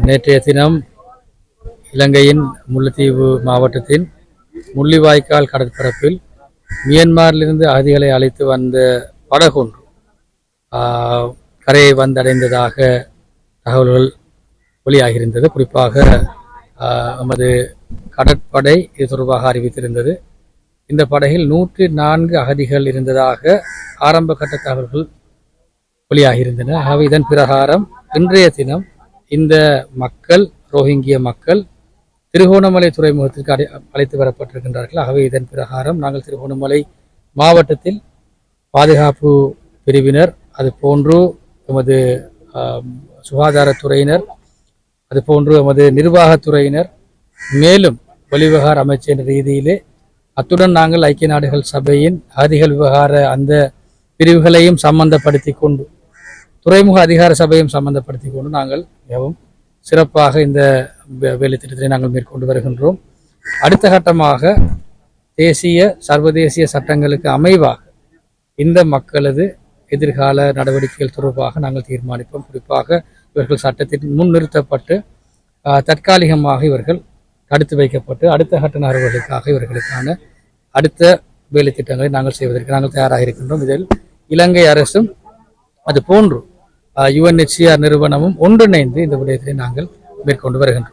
நேற்றைய தினம் இலங்கையின் முல்லைத்தீவு மாவட்டத்தின் முள்ளிவாய்க்கால் கடற்பரப்பில் மியன்மாரிலிருந்து அகதிகளை அழைத்து வந்த படகொன்று கரையை வந்தடைந்ததாக தகவல்கள் வெளியாகியிருந்தது. குறிப்பாக நமது கடற்படை இது தொடர்பாக அறிவித்திருந்தது. இந்த படகில் 104 அகதிகள் இருந்ததாக ஆரம்ப கட்ட தகவல்கள் வெளியாகியிருந்தன. ஆகவே இதன் பிரகாரம் இன்றைய தினம் இந்த மக்கள் ரோஹிங்கிய மக்கள் திருகோணமலை துறைமுகத்திற்கு அழைத்து வரப்பட்டிருக்கின்றார்கள். ஆகவே இதன் பிரகாரம் நாங்கள் திருகோணமலை மாவட்டத்தில் பாதுகாப்பு பிரிவினர், அது போன்று எமது சுகாதாரத்துறையினர், அது போன்று எமது நிர்வாகத்துறையினர், மேலும் வெளிவிவகார அமைச்சர் ரீதியிலே அத்துடன் நாங்கள் ஐக்கிய நாடுகள் சபையின் அகதிகள் விவகார அந்த பிரிவுகளையும் சம்பந்தப்படுத்தி கொண்டு துறைமுக அதிகார சபையும் சம்பந்தப்படுத்தி கொண்டு நாங்கள் மிகவும் சிறப்பாக இந்த வேலை திட்டத்தை நாங்கள் மேற்கொண்டு வருகின்றோம். அடுத்த கட்டமாக தேசிய சர்வதேசிய சட்டங்களுக்கு அமைவாக இந்த மக்களது எதிர்கால நடவடிக்கைகள் தொடர்பாக நாங்கள் தீர்மானிப்போம். குறிப்பாக இவர்கள் சட்டத்தின் முன்னிறுத்தப்பட்டு தற்காலிகமாக இவர்கள் தடுத்து வைக்கப்பட்டு அடுத்த கட்ட நகர்வுகளுக்காக இவர்களுக்கான அடுத்த வேலை திட்டங்களை நாங்கள் செய்வதற்கு நாங்கள் தயாராக இருக்கின்றோம். இதில் இலங்கை அரசும் அது போன்று UNHCR நிறுவனமும் ஒன்றிணைந்து இந்த விடயத்தை நாங்கள் மேற்கொண்டு வருகின்றோம்.